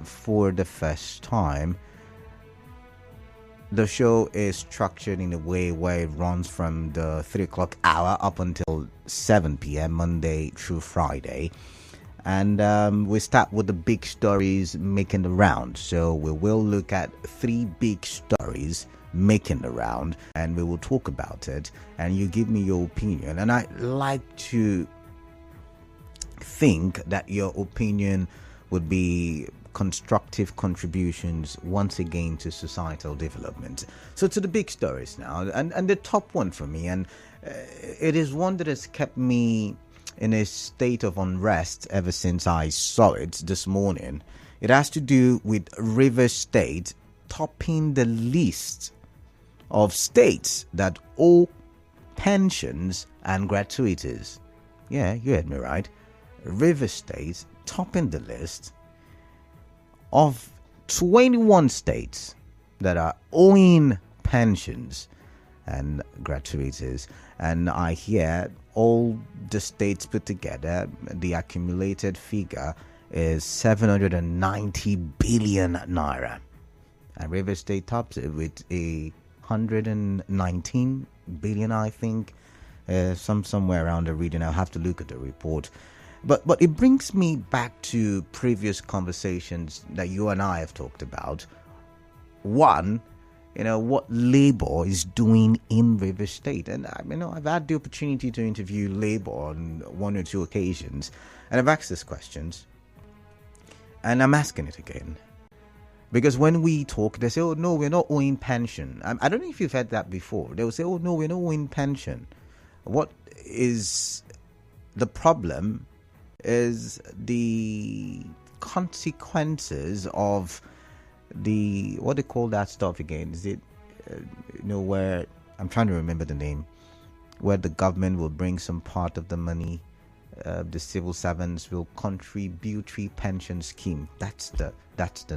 for the first time. The show is structured in a way where it runs from the 3 o'clock hour up until 7 p.m. Monday through Friday. And we start with the big stories making the round. So we will look at 3 big stories making the round, and we will talk about it, and you give me your opinion. And I like to think that your opinion would be constructive contributions once again to societal development. So to the big stories now, and the top one for me, and it is one that has kept me in a state of unrest ever since I saw it this morning. It has to do with Rivers State topping the list of states that owe pensions and gratuities. Yeah, you heard me right. Rivers State topping the list of 21 states that are owing pensions and gratuities. And I hear all the states put together, the accumulated figure is 790 billion naira. And River State tops it with a 119 billion, I think. Somewhere around the region. I'll have to look at the report. But it brings me back to previous conversations that you and I have talked about. One, what Labour is doing in River State. And, I've had the opportunity to interview Labour on 1 or 2 occasions. And I've asked these questions. And I'm asking it again. Because when we talk, they say, oh, no, we're not owing pension. I don't know if you've heard that before. They will say, oh, no, we're not owing pension. What is the problem is the consequences of what they call that stuff again. Is it, where, I'm trying to remember the name, where the government will bring some part of the money, the civil servants will contributory pension scheme. That's the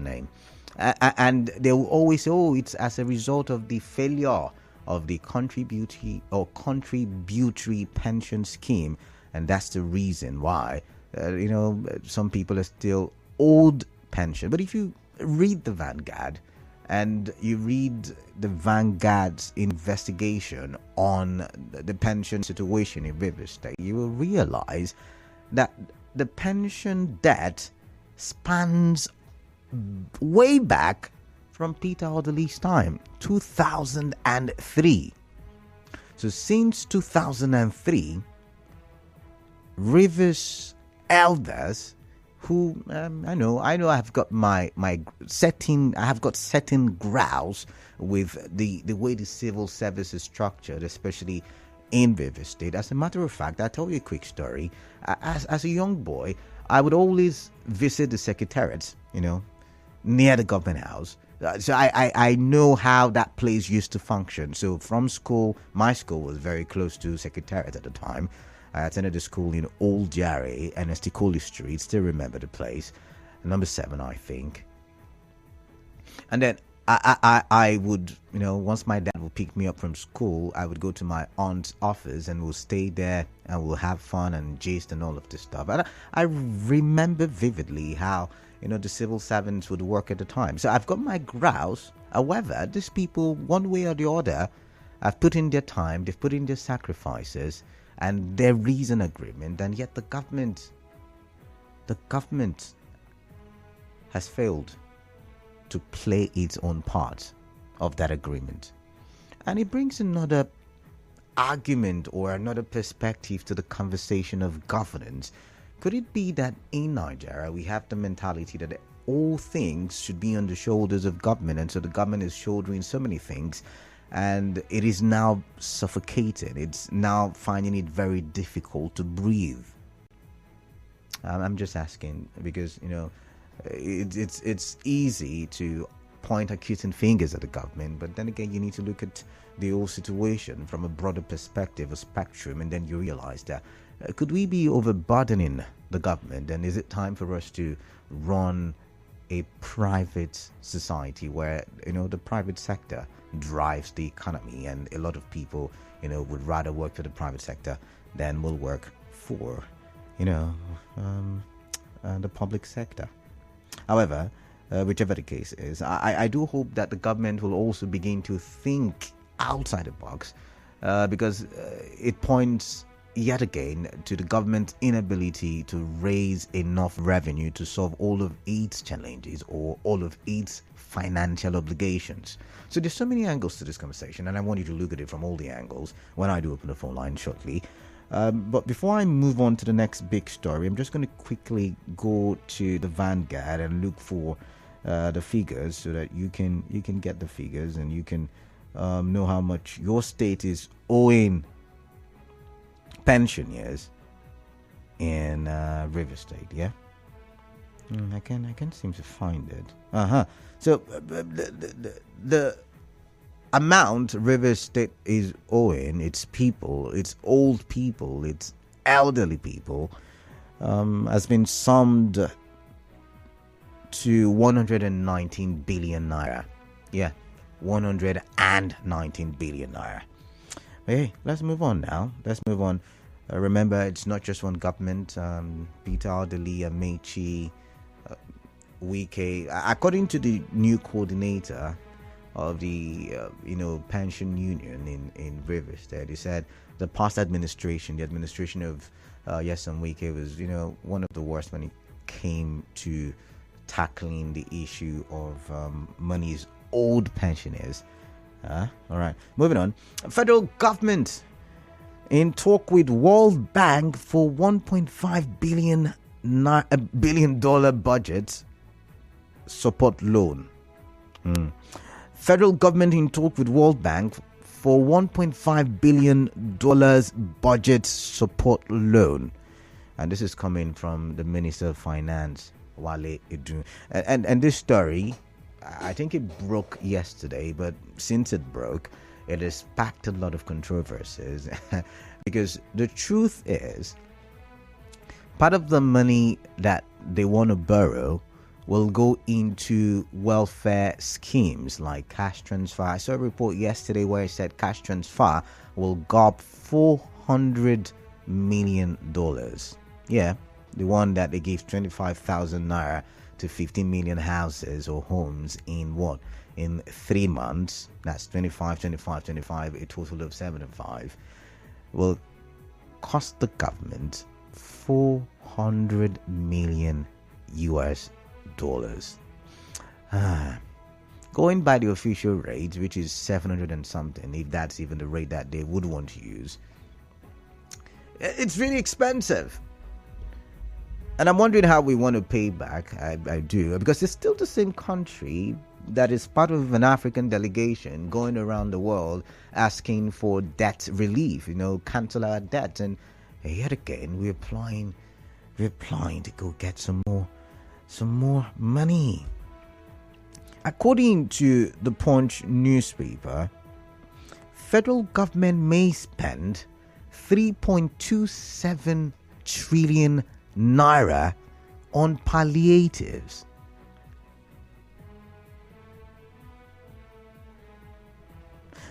name. And they will always say, oh, it's as a result of the failure of the contributory pension scheme, and that's the reason why some people are still owed pension. But if you read the Vanguard and you read the Vanguard's investigation on the pension situation in River State, you will realize that the pension debt spans way back from Peter Odely's time, 2003. So since 2003, Rivers elders who I know I've got my certain grounds with the way the civil service is structured, especially in River State. As a matter of fact, I'll tell you a quick story. As a young boy, I would always visit the secretariat, near the government house. So I know how that place used to function. So from school, my school was very close to secretariat at the time. I attended the school in Old Jare and Estikoli Street. Still remember the place. Number 7, I think. And then I would, once my dad would pick me up from school, I would go to my aunt's office and we'll stay there and we'll have fun and gist and all of this stuff. And I remember vividly how, the civil servants would work at the time. So I've got my grouse. However, these people, one way or the other, have put in their time, they've put in their sacrifices, and there is an agreement, and yet the government has failed to play its own part of that agreement. And it brings another argument or another perspective to the conversation of governance. Could it be that in Nigeria we have the mentality that all things should be on the shoulders of government, and so the government is shouldering so many things, and it is now suffocated. It's now finding it very difficult to breathe. I'm just asking because, it's easy to point accusing fingers at the government, but then again, you need to look at the whole situation from a broader perspective, a spectrum, and then you realize that could we be overburdening the government, and is it time for us to run a private society where the private sector drives the economy, and a lot of people would rather work for the private sector than will work for the public sector. However, whichever the case is. I do hope that the government will also begin to think outside the box, because it points yet again to the government's inability to raise enough revenue to solve all of its challenges or all of its financial obligations. So there's so many angles to this conversation, and I want you to look at it from all the angles when I do open the phone line shortly. But before I move on to the next big story, I'm just going to quickly go to the Vanguard and look for the figures so that you can get the figures and you can know how much your state is owing pensioners in River State. Yeah, I can seem to find it. So the amount River State is owing its people, its old people, its elderly people, has been summed to 119 billion naira. Yeah, 119 billion naira. Hey, let's move on now. Let's move on. Remember, it's not just one government. Peter Aldeli, Amechi, Wike. According to the new coordinator of the pension union in Rivers State, he said the past administration, the administration of Yesam Wike, was one of the worst when it came to tackling the issue of money's old pensioners. All right, moving on. Federal government in talk with World Bank for $1.5 billion budget support loan. Federal government in talk with World Bank for $1.5 billion budget support loan, and this is coming from the Minister of Finance, Wale Edun. And this story, I think it broke yesterday, but since it broke, it has sparked a lot of controversies because the truth is, part of the money that they want to borrow will go into welfare schemes like cash transfer. I saw a report yesterday where it said cash transfer will gob $400 million. Yeah, the one that they gave 25,000 naira to 15 million houses or homes in 3 months. That's 25, a total of 75, will cost the government $400 million. Going by the official rate, which is 700 and something, if that's even the rate that they would want to use, it's really expensive. And I'm wondering how we want to pay back. I do, because it's still the same country that is part of an African delegation going around the world asking for debt relief, cancel our debt. And yet again, we're applying to go get some more money. According to the Punch newspaper, federal government may spend 3.27 trillion naira on palliatives.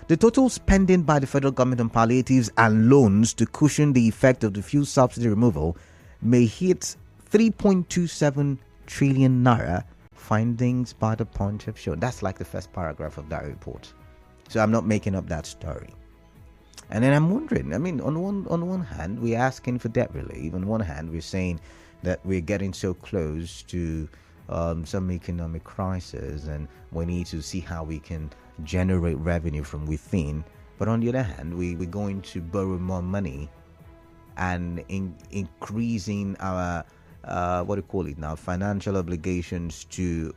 The total spending by the federal government on palliatives and loans to cushion the effect of the fuel subsidy removal may hit 3.27 trillion naira, findings by the Punch have shown. That's like the first paragraph of that report. So I'm not making up that story. And then I'm wondering, on one hand, we're asking for debt relief. On one hand, we're saying that we're getting so close to some economic crisis and we need to see how we can generate revenue from within. But on the other hand, we're going to borrow more money and increasing our financial obligations to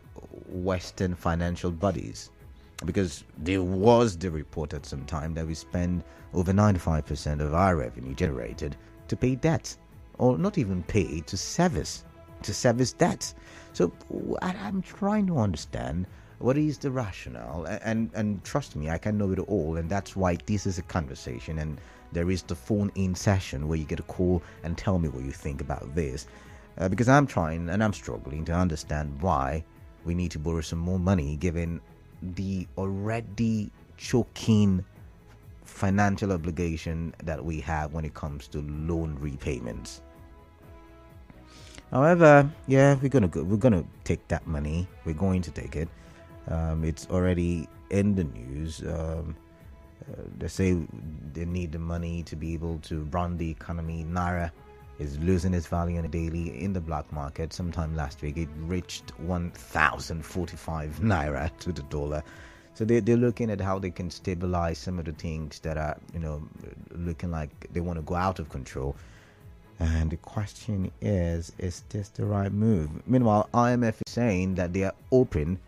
Western financial bodies. Because there was the report at some time that we spend over 95% of our revenue generated to pay debt, or not even pay, to service debt. So I'm trying to understand what is the rationale, and trust me, I can know it all, and that's why this is a conversation, and there is the phone-in session where you get a call and tell me what you think about this, because I'm trying and I'm struggling to understand why we need to borrow some more money given the already choking financial obligation that we have when it comes to loan repayments. However, yeah, we're gonna take that money. We're going to take it. It's already in the news. They say they need the money to be able to run the economy. Naira is losing its value on a daily in the black market. Sometime last week, it reached 1,045 naira to the dollar. So they're looking at how they can stabilize some of the things that are, looking like they want to go out of control. And the question is this the right move? Meanwhile, IMF is saying that they are open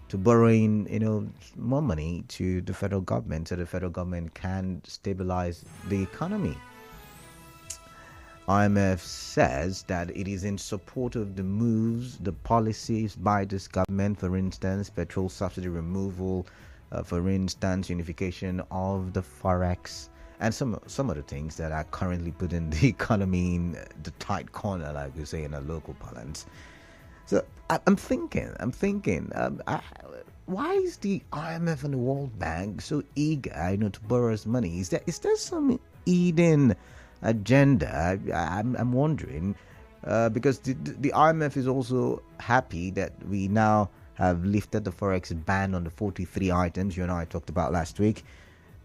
to borrowing, more money to the federal government so the federal government can stabilize the economy. IMF says that it is in support of the moves, the policies by this government, for instance, petrol subsidy removal, for instance, unification of the forex, and some other things that are currently putting the economy in the tight corner, like we say in a local parlance. So I'm thinking, why is the IMF and the World Bank so eager, to borrow us money? Is there some hidden agenda? I'm wondering, because the IMF is also happy that we now have lifted the forex ban on the 43 items you and I talked about last week.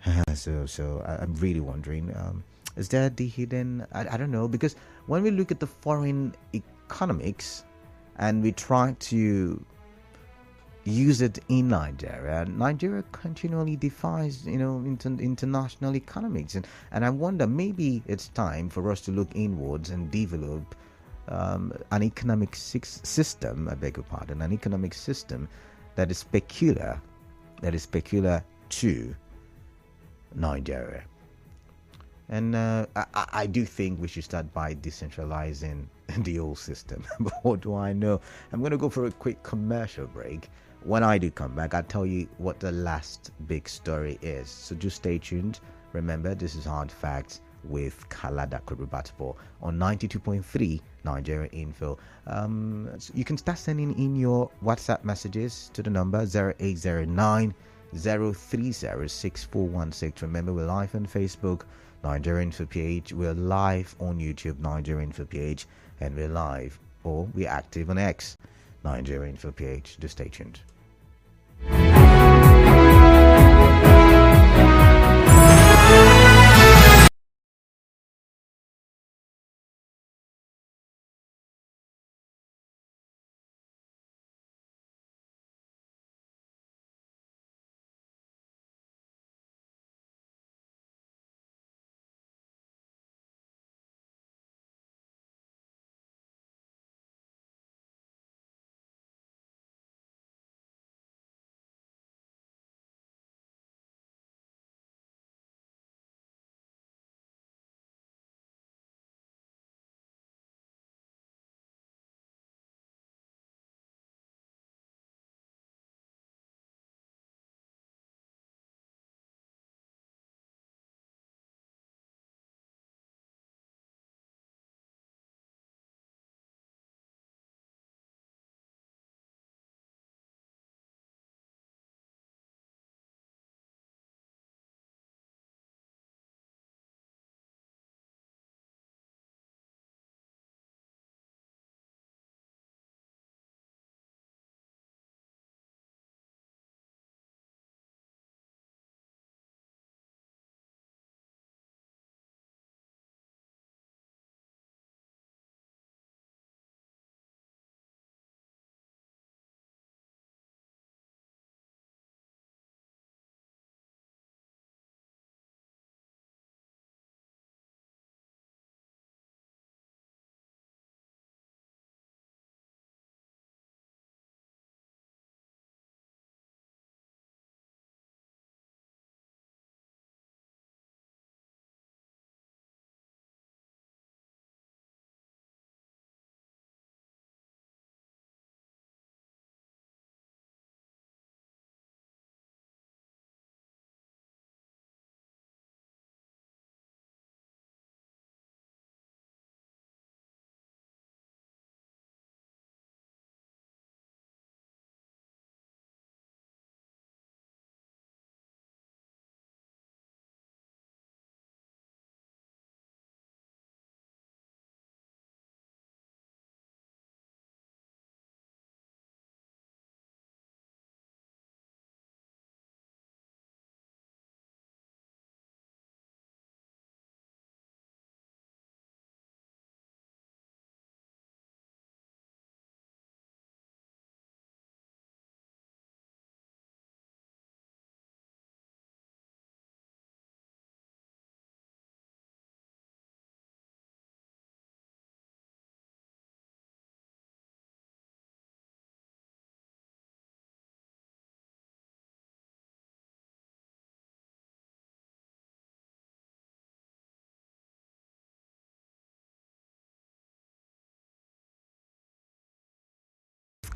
I'm really wondering, is there the hidden? I don't know, because when we look at the foreign economics and we try to use it in Nigeria, Nigeria continually defies, international economics, and I wonder, maybe it's time for us to look inwards and develop an economic system. I beg your pardon, an economic system that is peculiar to Nigeria. And I do think we should start by decentralizing the old system. But what do I know? I'm going to go for a quick commercial break. When I do come back, I'll tell you what the last big story is. So just stay tuned. Remember, this is Hard Facts with Kalada Kurubatipo on 92.3 Nigeria Info. So you can start sending in your WhatsApp messages to the number 0809 0306416. Remember, we're live on Facebook, Nigeria Info page. We're live on YouTube, Nigeria Info page, and we're active on X, Nigeria Info page. Just stay tuned.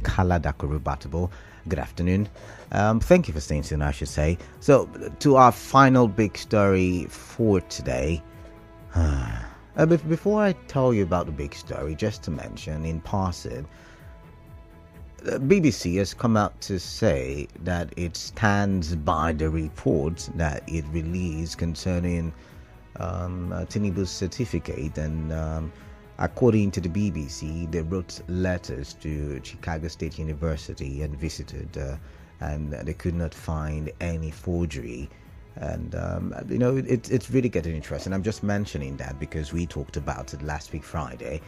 Kala Dakurubatabo. Good afternoon. Thank you for staying tuned, I should say. So, to our final big story for today. Before I tell you about the big story, just to mention in passing, the BBC has come out to say that it stands by the report that it released concerning Tinubu's certificate, and according to the BBC, they wrote letters to Chicago State University and visited, and they could not find any forgery. And it's really getting interesting. I'm just mentioning that because we talked about it last week Friday,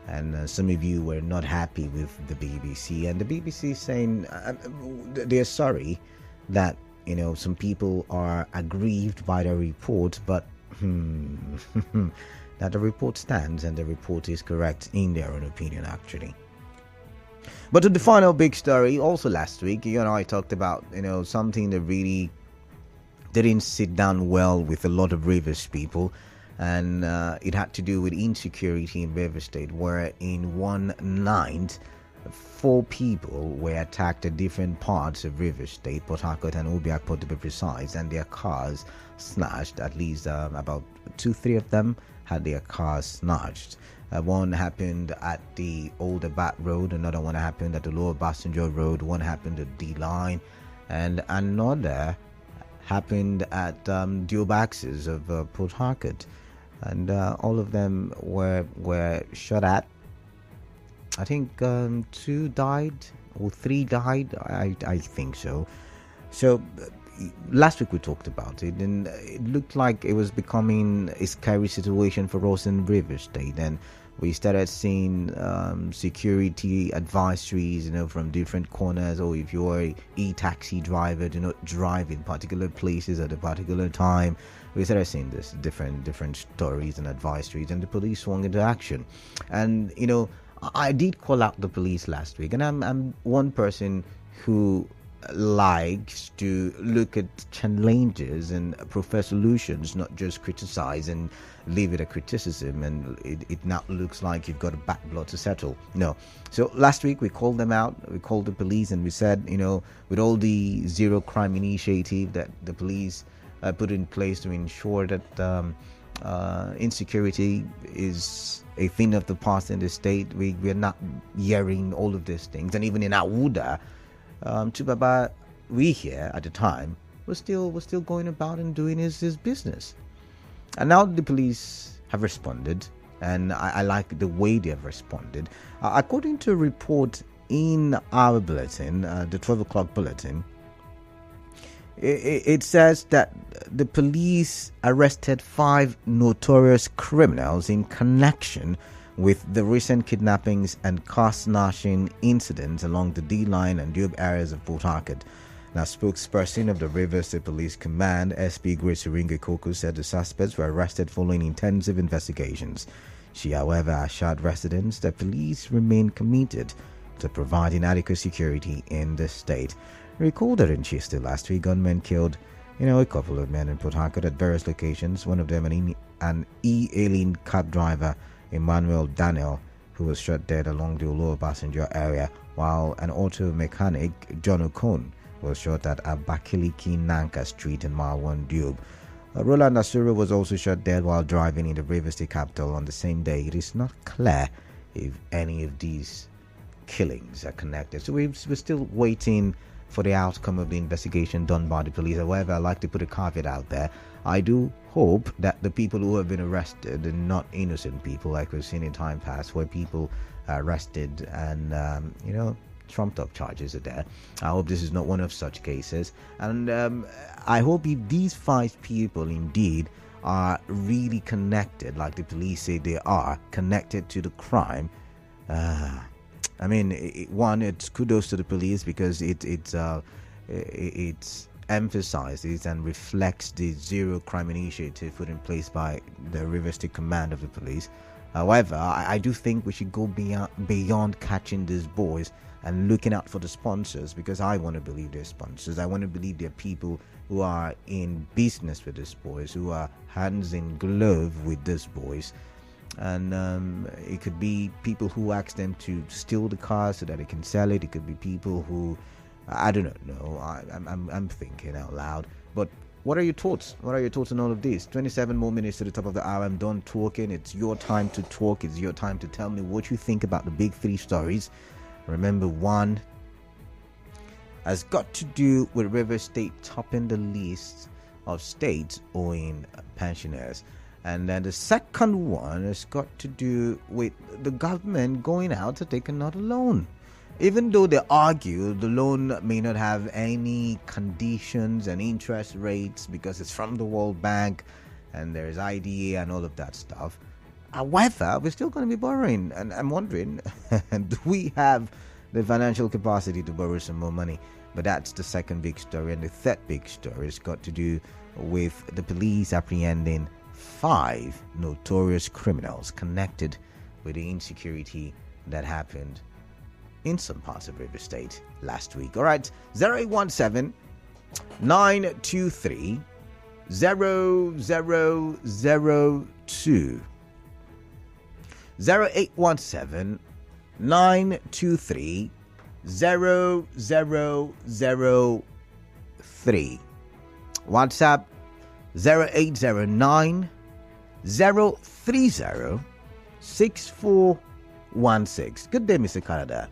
and some of you were not happy with the BBC, and the BBC is saying they're sorry that some people are aggrieved by the report, but that the report stands and the report is correct in their own opinion, actually. But to the final big story, also last week, you and I talked about something that really didn't sit down well with a lot of Rivers people, and it had to do with insecurity in Rivers State, where in one night 4 people were attacked at different parts of Rivers State, Port Harcourt and Obiakport to be precise, and their cars snatched. At least about 2-3 of them had their cars snatched. One happened at the Older Bat Road, another one happened at the Lower Bassenger Road, one happened at D-Line, and another happened at Diobaxes of Port Harcourt, and all of them were shot at. I think 2 died or 3 died. I think so. So last week we talked about it, and it looked like it was becoming a scary situation for us in River State, and we started seeing security advisories, from different corners. Or if you're a e-taxi driver, do not drive in particular places at a particular time. We started seeing this different stories and advisories, and the police swung into action. And I did call out the police last week, and I'm one person who likes to look at challenges and prefer solutions, not just criticize and leave it a criticism, and it now looks like you've got a bad blood to settle. No. So last week we called them out, we called the police, and we said, with all the zero crime initiative that the police put in place to ensure that insecurity is a thing of the past in the state, we're not hearing all of these things. And even in Awuda, Chubaba, we here at the time was still going about and doing his business. And now the police have responded, and I like the way they have responded. According to a report in our bulletin, the 12 o'clock bulletin, it says that the police arrested 5 notorious criminals in connection with the recent kidnappings and car snatching incidents along the D-Line and Dube areas of Port Harcourt. Now, spokesperson of the Rivers State Police Command, SP Grace Ringe Koko, said the suspects were arrested following intensive investigations. She, however, assured residents that police remain committed to providing adequate security in the state. Recall that in Chester last week, gunmen killed, a couple of men in Port Harcourt at various locations. One of them an e-hailing cab driver, Emmanuel Daniel, who was shot dead along the Lower Passenger area, while an auto mechanic, John Okon, was shot at Abakiliki Nanka Street in Mile 1 Dube. Roland Asura was also shot dead while driving in the Rivers State capital on the same day. It is not clear if any of these killings are connected. So we're still waiting for the outcome of the investigation done by the police. However, I'd like to put a caveat out there. I do hope that the people who have been arrested are not innocent people like we've seen in time past, where people are arrested and, trumped up charges are there. I hope this is not one of such cases. And I hope if these 5 people indeed are really connected, like the police say they are, connected to the crime, it's kudos to the police because it's emphasizes and reflects the zero crime initiative put in place by the River State Command of the police. However, I do think we should go beyond catching these boys and looking out for the sponsors, because I want to believe they're sponsors. I want to believe they're people who are in business with these boys, who are hands in glove with these boys. And it could be people who ask them to steal the car so that they can sell it. It could be people who, I do not know. I'm thinking out loud. But what are your thoughts? What are your thoughts on all of this? 27 more minutes to the top of the hour. I'm done talking. It's your time to talk. It's your time to tell me what you think about the big three stories. Remember, one has got to do with River State topping the list of states owing pensioners. And then the second one has got to do with the government going out to take another loan. Even though they argue the loan may not have any conditions and interest rates because it's from the World Bank and there's IDA and all of that stuff. However, we're still going to be borrowing. And I'm wondering, do we have the financial capacity to borrow some more money? But that's the second big story. And the third big story has got to do with the police apprehending 5 notorious criminals connected with the insecurity that happened in some parts of River State last week. All right, 0817 923 0002. 0817 923 0003. WhatsApp 0809 030 6416. Good day, Mr. Canada.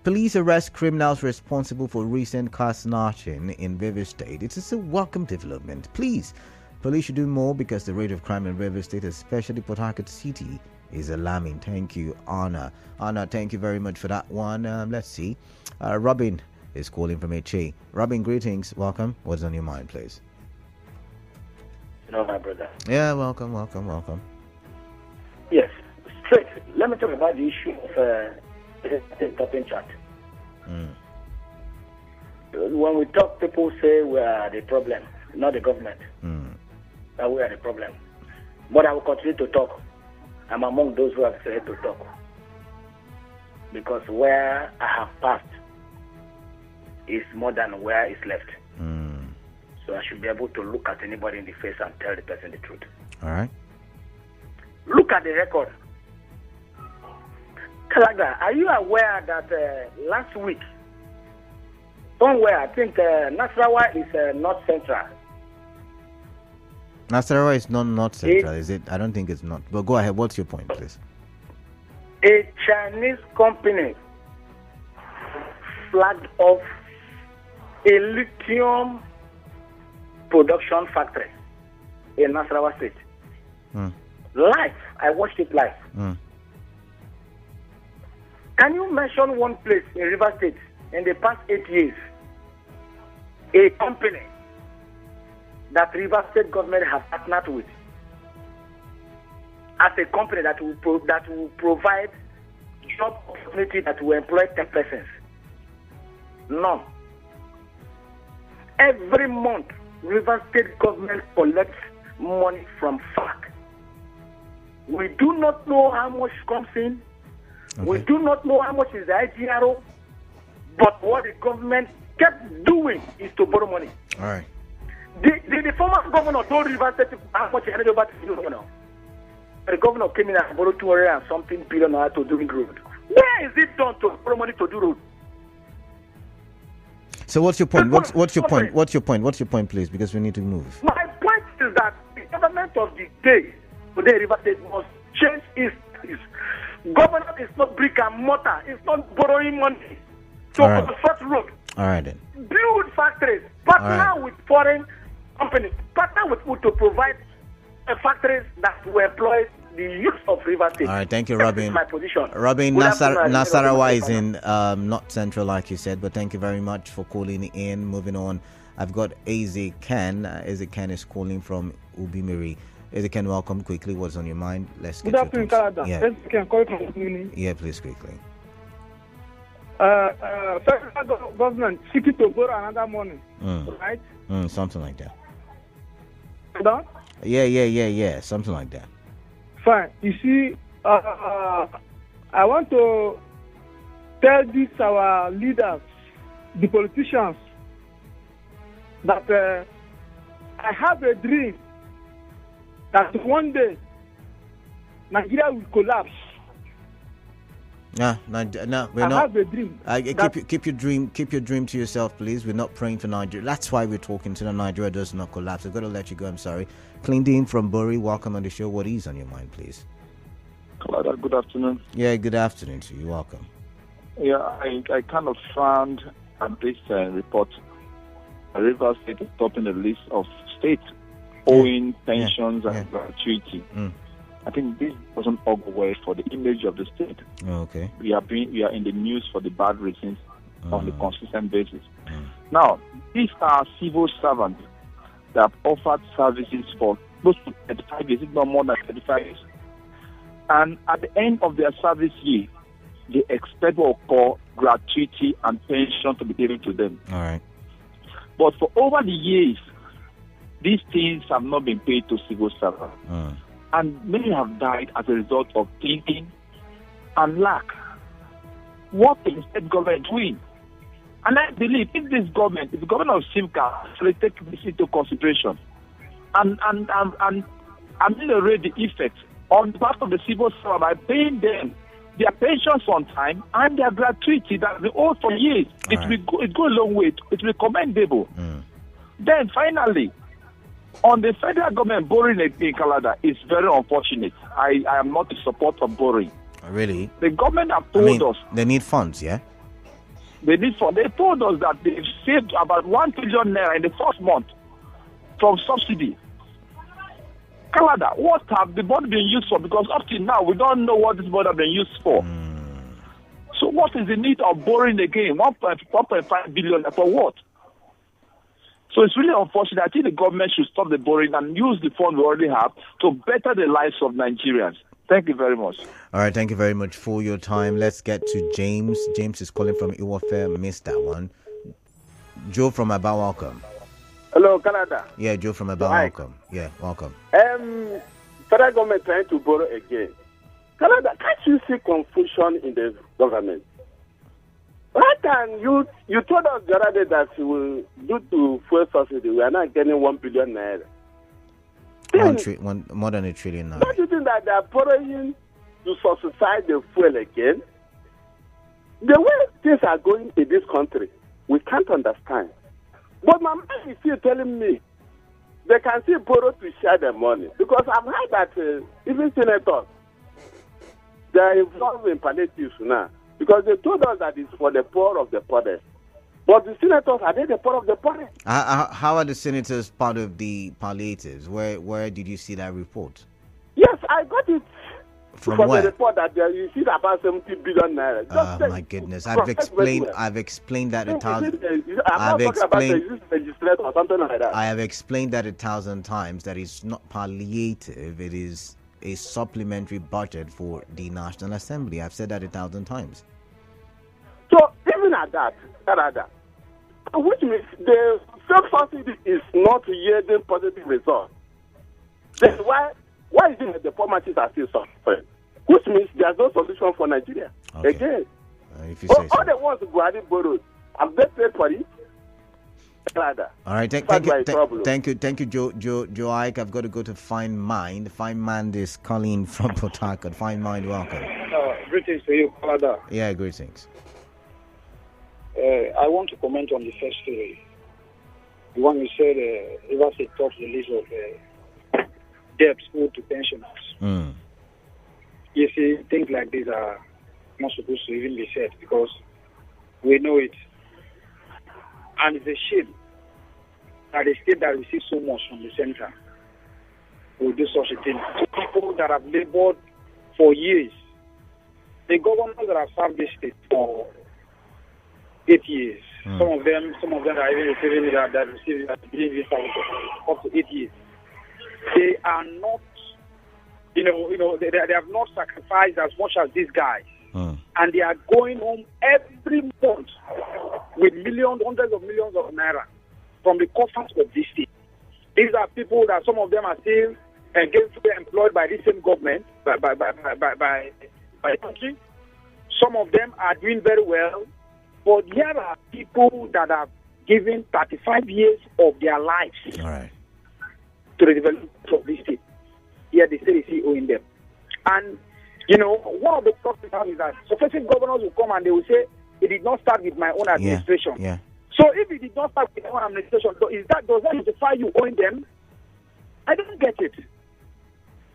Police arrest criminals responsible for recent car snatching in River State. It is a welcome development. Please, police should do more because the rate of crime in River State, especially Port Harcourt City, is alarming. Thank you, Anna. Anna, thank you very much for that one. Let's see. Robin is calling from HA. Robin, greetings. Welcome. What's on your mind, please? My brother. Yeah, welcome. Yes, straight. Let me talk about the issue of the topping chart. When we talk, people say we are the problem, not the government. That we are the problem. But I will continue to talk. I'm among those who have said to talk. Because where I have passed is more than where is left. So I should be able to look at anybody in the face and tell the person the truth. All right. Look at the record. Kalaga, are you aware that last week, somewhere, I think Nasarawa is North Central. Nasarawa is not North Central, is it? I don't think it's not. But go ahead. What's your point, please? A Chinese company flagged off a lithium production factory in Nasarawa State. Live. I watched it live. Can you mention one place in River State in the past 8 years, a company that River State government have partnered with as a company that will provide job opportunity that will employ 10 persons? None. Every month, River State government collects money from FAC. We do not know how much comes in. Okay. We do not know how much is the IGRO. But what the government kept doing is to borrow money. All right. The former governor told River State how much he handed over to the governor. The governor came in and borrowed 200 and something billion to do road. Where is it done to borrow money to do road? So what's your point? What's your point? What's your point? What's your point, please? Because we need to move. My point is that the government of the day, today River State, must change its government is not brick and mortar. It's not borrowing money to construct road. All right then. Build factories. Partner with foreign companies. Partner with who to provide factories that will employ the youth of River State. All right, thank you, Robin. That's my position. Robin, Nasarawa is in North Central, like you said, but thank you very much for calling in. Moving on, I've got Eze Ken. Eze Ken is calling from Ubimiri. Eze Ken, welcome. Quickly, what's on your mind? Let's get Good afternoon, Canada. Yeah. Eze Ken, calling from Ubimiri. Yeah, please, quickly. Federal government seeking to borrow another money, right? Something like that. Done? Yeah, something like that. Fine. You see, I want to tell this our leaders, the politicians, that I have a dream that one day Nigeria will collapse. No, we're I not. have a dream. Keep your dream to yourself, please. We're not praying for Nigeria. That's why we're talking to the Nigeria does not collapse. I've got to let you go. I'm sorry. Clean from Bury, welcome on the show. What is on your mind, please? Good afternoon. Yeah, good afternoon to you. Welcome. Yeah, I kind of found at this report, Rivers State is topping the list of states owing pensions and gratuity. I think this doesn't augur well for the image of the state. Okay. We are in the news for the bad reasons on a consistent basis. Now, these are civil servants that have offered services for close to 35 years, if not more than 35 years. And at the end of their service year, they expect what we call gratuity and pension to be given to them. All right. But for over the years, these things have not been paid to civil servants. And many have died as a result of thinking and lack. What is the state government doing? And I believe if the government of Simca will take this into consideration and ameliorate the effects on the part of the civil servant by paying them their pensions on time and their gratuity that they owe for years, it go a long way. It will be commendable. Then finally, on the federal government borrowing in Canada is very unfortunate. I am not in support of borrowing. Really? The government have told us they need funds, yeah? They need funds. They told us that they've saved about 1 trillion naira in the first month from subsidy. Canada, what have the money been used for? Because up till now, we don't know what this money has been used for. So what is the need of borrowing again? 1.5 billion for what? So it's really unfortunate. I think the government should stop the borrowing and use the fund we already have to better the lives of Nigerians. Thank you very much. All right, thank you very much for your time. Let's get to James. James is calling from Iwafe. Missed that one. Joe from Aba, welcome. Hello, Canada. Yeah, Joe from Aba, welcome. Yeah, welcome. Federal government trying to borrow again. Canada, can't you see confusion in the government? Right, and you told us the other day that due to fuel subsidy, we are not getting 1 billion naira. More than $1 trillion naira. Don't you think that they are borrowing to subsidize the fuel again? The way things are going in this country, we can't understand. But my mind is still telling me they can still borrow to share the money. Because I've heard that even senators, they are involved in palliatives now. Because they told us that it's for the poor of the poorest. But the senators, are they the poor of the poorest? How are the senators part of the palliatives? Where did you see that report? Yes, I got it from the where? report that you see about 70 billion naira. Oh my goodness! I've explained that 1,000. I have explained that 1,000 times. That it's not palliative. It is a supplementary budget for the National Assembly. I've said that 1,000 times. So even at that, which means the subsidy is not yielding positive results. Then why is it that the poor masses are still suffering? Which means there's no solution for Nigeria. Okay. Again, if you say so. All the ones who already borrowed, have they paid for it? All right, thank you, Joe Ike. I've got to go to Fine Mind. Fine Mind is Colleen from Port Harcourt. Fine Mind, welcome. Greetings to you, Canada. Yeah, greetings. I want to comment on the first story. The one you said, Rivers State tops the list of debts owed to pensioners. You see, things like these are not supposed to even be said because we know it. And it's a shame that a state that receives so much from the center will do such a thing. To people that have labored for years, the governors that have served this state for 8 years, some of them are even receiving up to 8 years. They are not, they have not sacrificed as much as these guys. And they are going home every month with millions, hundreds of millions of naira from the coffers of this state. These are people that some of them are still gainfully employed by the same government, by the country. Some of them are doing very well. But here are people that have given 35 years of their lives to the development of this state. Here they say they see owing them. And, one of the problems is that successive governors will come and they will say, it did not start with my own administration. Yeah. So if it did not start with my own administration, does that justify you owing them? I don't get it.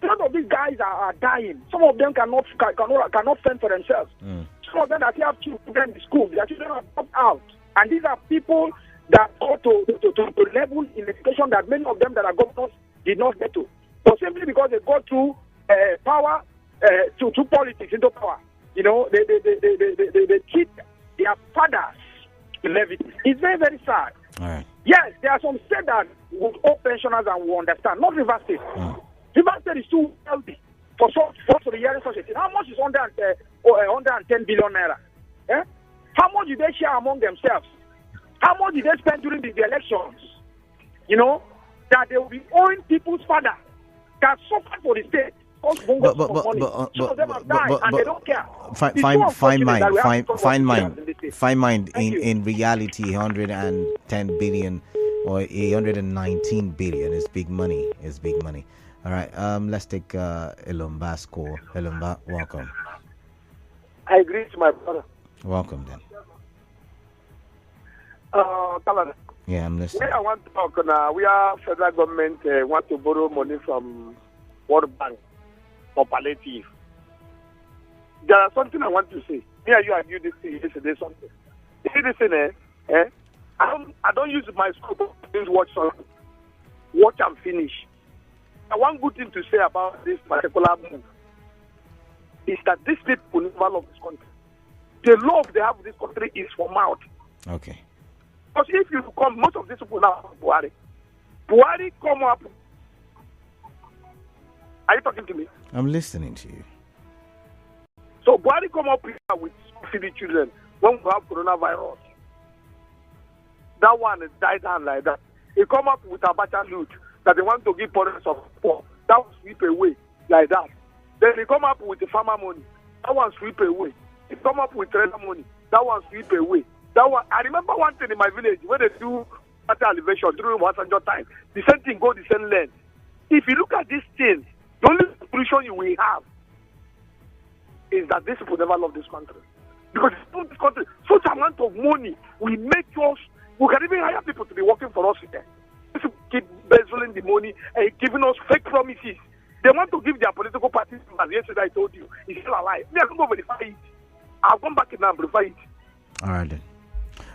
Some of these guys are dying. Some of them cannot fend for themselves. Some of them that have children in school, their children are dropped out. And these are people that go to level in education that many of them that are governors did not get to. But simply because they go through power, to politics, into power. They treat their fathers in levity. It's very, very sad. All right. Yes, there are some states that would owe pensioners and will understand. Not River State. River State is too wealthy for the hearing such a thing. How much is 110 billion naira? Eh? How much did they share among themselves? How much did they spend during the elections? That they will be owing people's father that suffered for the state. Some of them have died and they don't care. Fine mind. In reality, 110 billion or 119 billion is big money. All right. Let's take Elumba's call. Elumba, welcome. I agree to my brother. Welcome then. Talana. Yeah, I'm listening. Where I want to talk now, we are federal government want to borrow money from World Bank for palliative. There is something I want to say. Me and you argued this thing yesterday. Something. You see this thing, I don't use my scope to watch and finish. And one good thing to say about this particular move is that these people never love this country. The love they have for this country is for mouth. Okay. Because if you come, most of these people now, Buhari come up. Are you talking to me? I'm listening to you. So Buhari come up with feeding children when we have coronavirus. That one is died down like that. He come up with a battle loot that they want to give parents of poor. That will sweep away like that. Then they come up with the farmer money. That one sweep away. They come up with trader money. That one sweep away. That one. I remember one thing in my village when they do water elevation during 100 time. The same thing go the same length. If you look at these things, the only solution you will have is that these people never love this country. Because this country, such amount of money will make us, we can even hire people to be working for us here. To keep embezzling the money and giving us fake promises. They want to give their political parties, as yesterday I told you, it's still alive. They are going to verify it. I'll come back and verify it. All right then.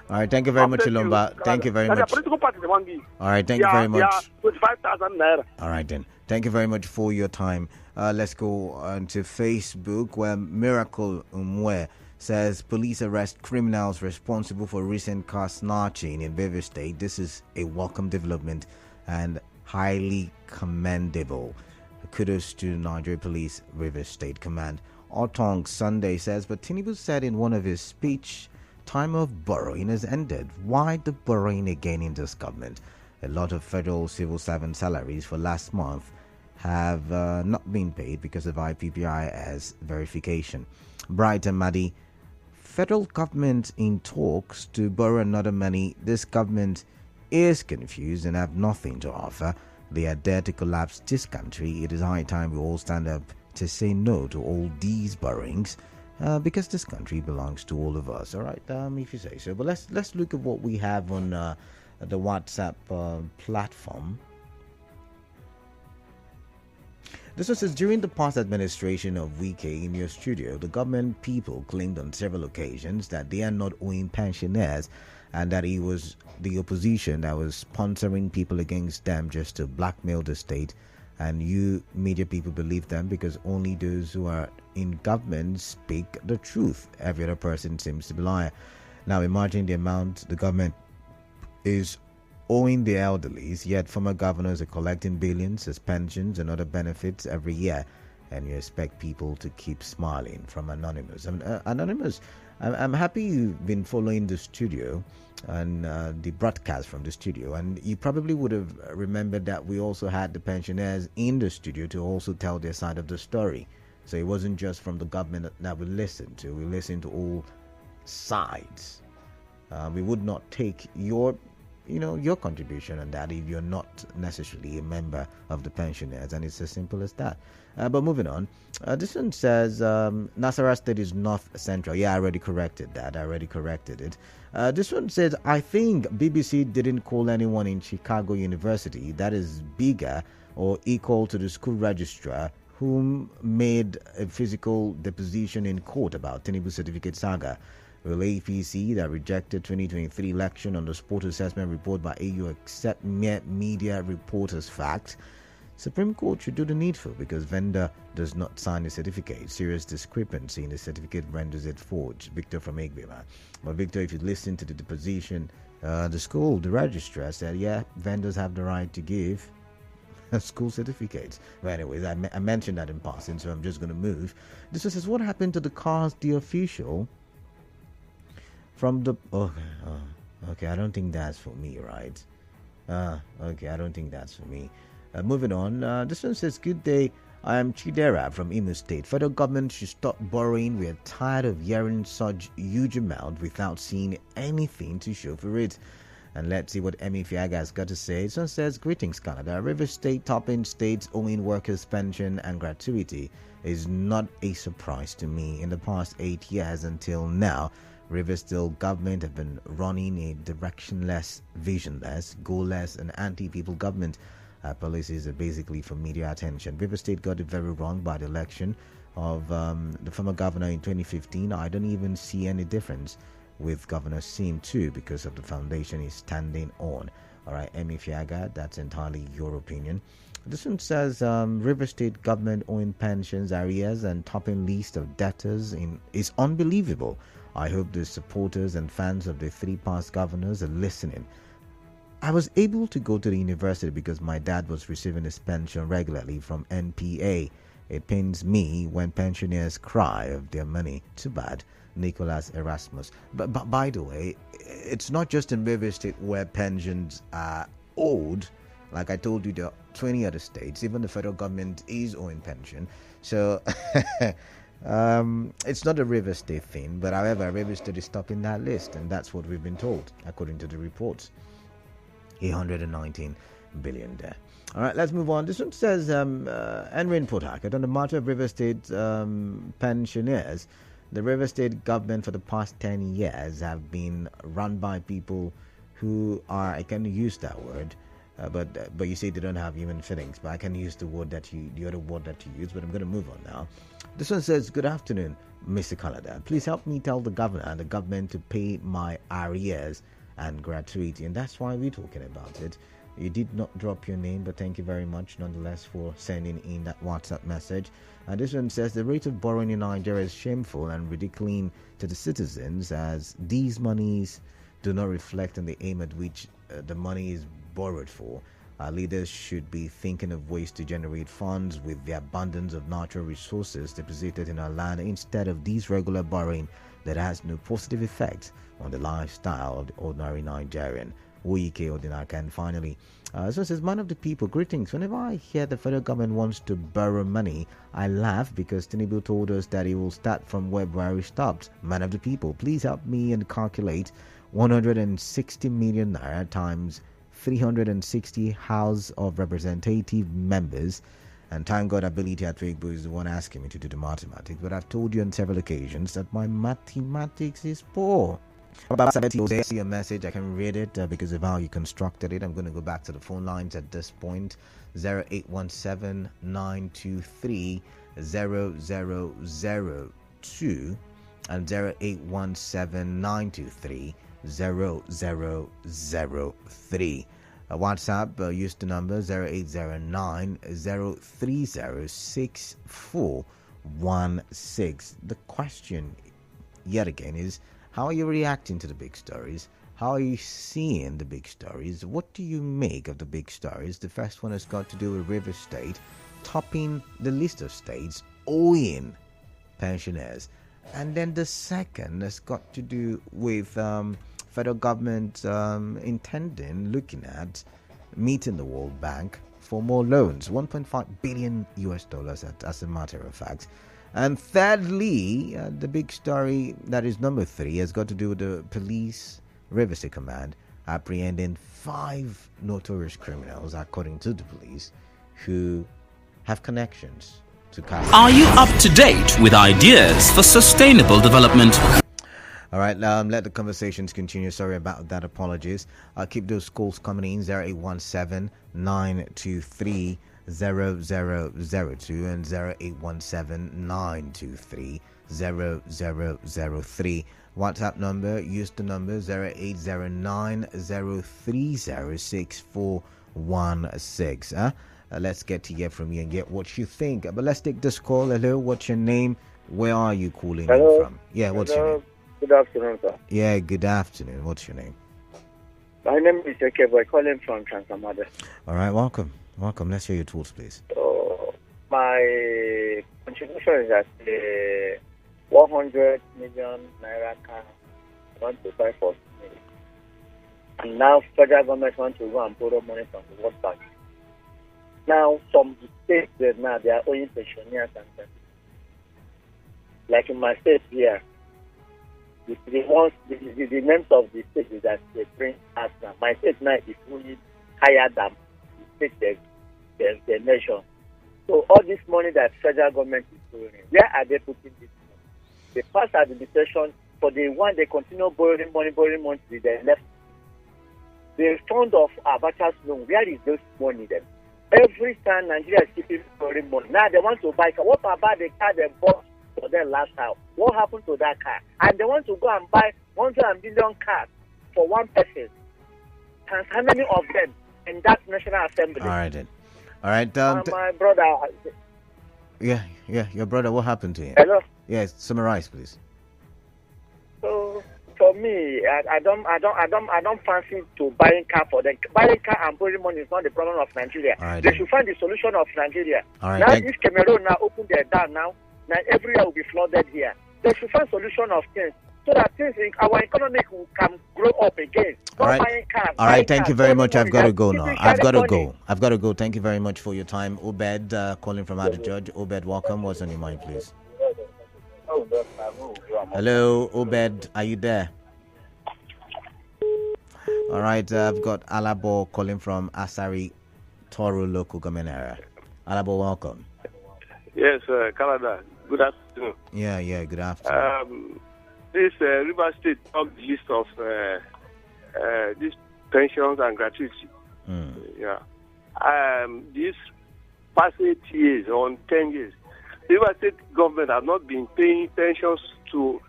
All right, thank you very much, Ilomba. Thank you very much. Political party they want to give. All right, thank you very much. 25,000 naira. All right then. Thank you very much for your time. Let's go on to Facebook, where Miracle Umwe says police arrest criminals responsible for recent car snatching in River State. This is a welcome development and highly commendable. Kudos to Nigeria Police River State Command. Otong Sunday says, but Tinubu said in one of his speech, time of borrowing has ended. Why the borrowing again in this government? A lot of federal civil servant salaries for last month have not been paid because of IPPIS verification. Bright and Maddy, federal government in talks to borrow another money. This government is confused and have nothing to offer. They are there to collapse this country. It is high time we all stand up to say no to all these borrowings, because this country belongs to all of us. All right, if you say so. But let's look at what we have on the WhatsApp platform. This was says, during the past administration of Wike in your studio, the government people claimed on several occasions that they are not owing pensioners and that it was the opposition that was sponsoring people against them just to blackmail the state. And you media people believe them because only those who are in government speak the truth. Every other person seems to be lying. Now imagine the amount the government is owing the elderlies, yet former governors are collecting billions as pensions and other benefits every year, and you expect people to keep smiling. From Anonymous. Anonymous, I'm happy you've been following the studio and the broadcast from the studio, and you probably would have remembered that we also had the pensioners in the studio to also tell their side of the story. So it wasn't just from the government that we listened to. We listened to all sides. We would not take your your contribution on that if you're not necessarily a member of the pensioners, and it's as simple as that. But moving on, this one says Nasarawa State is North Central. Yeah, I already corrected that. I already corrected it. This one says, I think BBC didn't call anyone in Chicago University that is bigger or equal to the school registrar whom made a physical deposition in court about Tinubu certificate saga. Will APC that rejected 2023 election on the sport assessment report by AU accept mere media reporters' facts? Supreme Court should do the needful because vendor does not sign the certificate. Serious discrepancy in the certificate renders it forged. Victor from Egbema. But Victor, if you listen to the deposition, the registrar said, yeah, vendors have the right to give school certificates. Well, anyways, I mentioned that in passing, so I'm just going to move. This one says, what happened to the cars, the official from the... Okay, I don't think that's for me, right? Okay, I don't think that's for me. Moving on, this one says, good day, I am Chidera from Imo State. Federal government should stop borrowing. We are tired of hearing such huge amount without seeing anything to show for it. And let's see what Emi Fiaga has got to say. This one says, greetings Canada. River State topping states owing workers' pension and gratuity is not a surprise to me. In the past 8 years until now, River State government have been running a directionless, visionless, goalless and anti-people government. Policies are basically for media attention. River State got it very wrong by the election of the former governor in 2015. I don't even see any difference with Governor Sim too because of the foundation he's standing on. All right, Emi Fiaga, that's entirely your opinion. This one says River State government owing pensions, arrears and topping list of debtors is unbelievable. I hope the supporters and fans of the three past governors are listening. I was able to go to the university because my dad was receiving his pension regularly from NPA. It pains me when pensioners cry of their money. Too bad. Nicholas Erasmus. But by the way, it's not just in River State where pensions are owed. Like I told you, there are 20 other states. Even the federal government is owing pension. So it's not a River State thing. But however, River State is topping that list. And that's what we've been told, according to the reports. 819 billion there. All right, let's move on. This one says, Enrin Port Harcourt, on the matter of River State pensioners, the River State government for the past 10 years have been run by people who are, I can use that word, but you say they don't have human feelings, but I can use the other word that you use, but I'm going to move on now. This one says, good afternoon, Mr. Canada. Please help me tell the governor and the government to pay my arrears and gratuity, and that's why we're talking about it. You did not drop your name, but thank you very much nonetheless for sending in that WhatsApp message. And this one says the rate of borrowing in Nigeria is shameful and ridiculous to the citizens, as these monies do not reflect on the aim at which the money is borrowed for. Our leaders should be thinking of ways to generate funds with the abundance of natural resources deposited in our land instead of these regular borrowing that has no positive effect on the lifestyle of the ordinary Nigerian. Oyike Odinaka. And finally, so it says, man of the people, greetings. Whenever I hear the federal government wants to borrow money, I laugh because Tinubu told us that he will start from where Buhari stopped. Man of the people, please help me and calculate 160 million naira times 360 House of Representative members. And thank God Ability at Igbo is the one asking me to do the mathematics. But I've told you on several occasions that my mathematics is poor. About 70 I see a message, I can read it because of how you constructed it. I'm going to go back to the phone lines at this point. 0817 923 0002 and 0817 923 0003. WhatsApp, use the number 0809 030 6416. The question yet again is, how are you reacting to the big stories? How are you seeing the big stories? What do you make of the big stories? The first one has got to do with River State topping the list of states owing pensioners. And then the second has got to do with federal government looking at meeting the World Bank for more loans, 1.5 billion US dollars as a matter of fact. And thirdly, the big story that is number 3 has got to do with the police River State Command apprehending 5 notorious criminals, according to the police, who have connections to Castle. Are you up to date with ideas for sustainable development? All right, let the conversations continue. Sorry about that. Apologies. Keep those calls coming in. 0817 923 0002 and 0817 923 0003. WhatsApp number, use the number 0809 030 6416. Let's get to hear from you and get what you think. But let's take this call. Hello, what's your name? Where are you calling in from? Yeah, what's your name? Good afternoon, sir. Yeah, good afternoon. What's your name? My name is Ekeboy, calling from Transamada. All right, welcome. Welcome. Let's hear your tools, please. So, my contribution is that 100 million naira can want to buy for me. And now federal government wants to go and borrow money from the World Bank. Now, some states, they are owing pensioners and them. Like in my state here, the names of the state is that they bring us now. My state now is fully higher than the state the nation. So all this money that federal government is throwing in, where are they putting this money? They pass administration for the one they continue borrowing money till they left. The fund of Abacha's loan, where is this money then? Every time Nigeria is keeping borrowing money. Now they want to buy car. What about the car they bought for them last time? What happened to that car? And they want to go and buy 100 million cars for one person. And how many of them in that National Assembly? All right, then. All right. My brother. Yeah. Your brother. What happened to him? Hello. Yes. Summarize, please. So for me, I don't fancy to buying car for them. Buying car and borrowing money is not the problem of Nigeria. All right, they then. should find the solution of Nigeria. All right. Now, if Cameroon now open their dam now every year will be flooded here. They should find solution of things so that things in our economy can grow up again. All right. Buying cars, All right. Thank you very much. I've got to go now. I've got to money. go. I've got to go. Thank you very much for your time. Obed, calling from Ada Judge. Obed, welcome. What's on your mind, please? Hello, Obed. Are you there? All right. I've got Alabo calling from Asari Toro local government area. Alabo, welcome. Yes, Canada. Good afternoon. Yeah. Good afternoon. This River State top list of these pensions and gratuities. Yeah. These past 8 years or 10 years, River State government have not been paying pensions to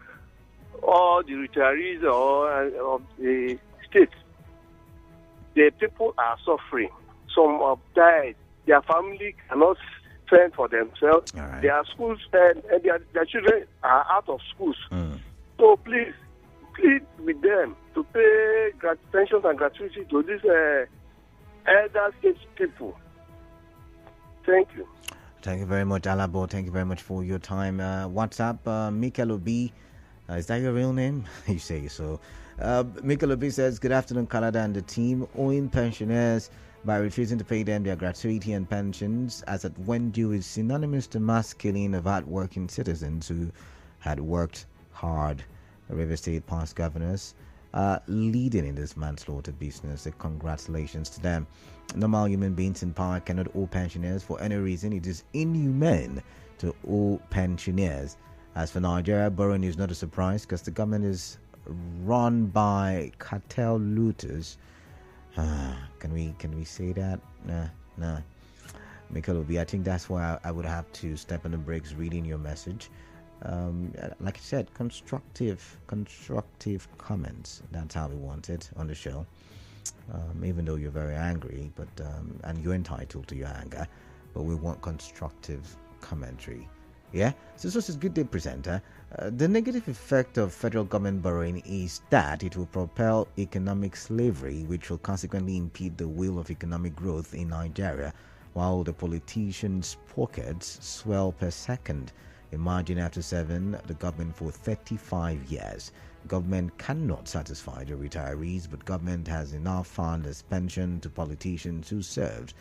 all the retirees of the state. The people are suffering. Some have died. Their family cannot fend for themselves. Right. Their schools and their children are out of schools. So please plead with them to pay pensions and gratuity to these elder state people. Thank you. Thank you very much, Alabo. Thank you very much for your time. WhatsApp, Mikel Obi. Is that your real name? You say so. Mikel Obi says, good afternoon, Canada and the team. Owing pensioners by refusing to pay them their gratuity and pensions as at when due is synonymous to mass killing of hard-working citizens who had worked hard. River State past governors leading in this manslaughter business. Congratulations to them. Normal human beings in power cannot owe pensioners for any reason. It is inhumane to owe pensioners. As for Nigeria, borrowing is not a surprise because the government is run by cartel looters. Can we say that? Nah. Michael Obi, I think that's why I would have to step on the brakes reading your message. Like I said, constructive comments. That's how we want it on the show. Even though you're very angry, but and you're entitled to your anger, but we want constructive commentary. Yeah. So this is Good Day Presenter. The negative effect of federal government borrowing is that it will propel economic slavery, which will consequently impede the wheel of economic growth in Nigeria, while the politicians' pockets swell per second. Imagine after the government for 35 years. Government cannot satisfy the retirees, but government has enough fund as pension to politicians who served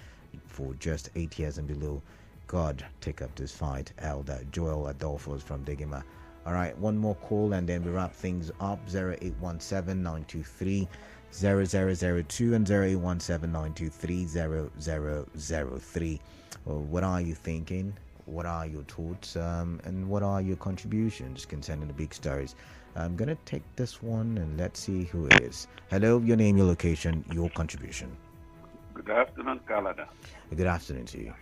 for just 8 years and below. God, take up this fight. Elder Joel Adolphus from Degima. All right, one more call and then we wrap things up. 0817 923 0002 and 0817923003. What are you thinking? What are your thoughts? And what are your contributions concerning the big stories? I'm gonna take this one and let's see who it is. Hello, your name, your location, your contribution. Good afternoon, Canada. Good afternoon to you.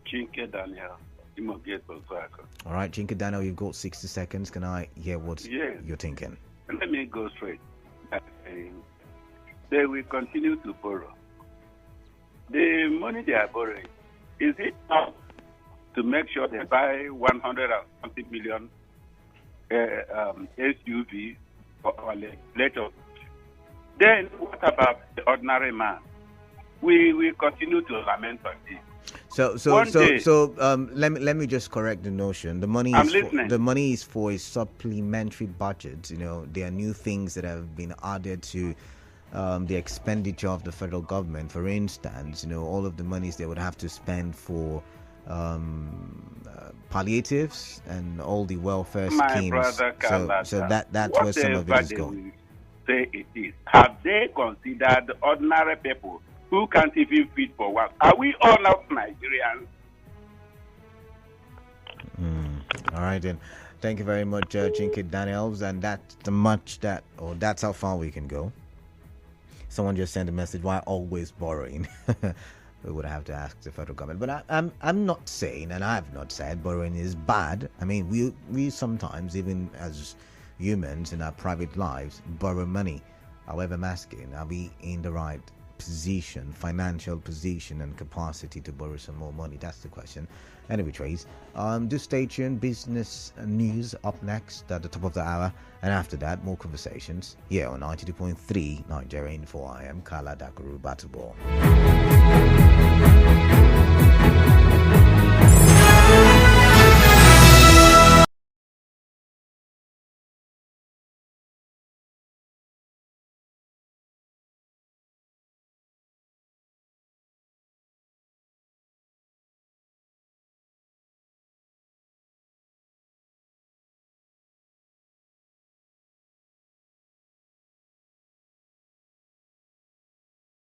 Chinke Daniel. All right, Chinke Daniel, you've got 60 seconds. Can I hear what you're thinking? Let me go straight. They will continue to borrow. The money they are borrowing, is it enough to make sure they buy 120 million SUV for our later? Then what about the ordinary man? We continue to lament on this. So let me just correct the notion. The money is for a supplementary budget. You know, there are new things that have been added to the expenditure of the federal government. For instance, you know, all of the monies they would have to spend for palliatives and all the welfare schemes. So that's where some of it is going. Say it is. Have they considered the ordinary people who can't even feed for work? Are we all not Nigerians? All right then. Thank you very much, Chinke Daniels, and that's how far we can go. Someone just sent a message, why always borrowing? We would have to ask the federal government. But I'm not saying, and I have not said, borrowing is bad. I mean, we sometimes, even as humans in our private lives, borrow money. However, I'm asking, are we in the right position, financial position and capacity to borrow some more money? That's the question. Anyway, Trace, do stay tuned. Business news up next at the top of the hour, and after that, more conversations here on 92.3 Nigeria Info. I am Kala Dakuru Batabo.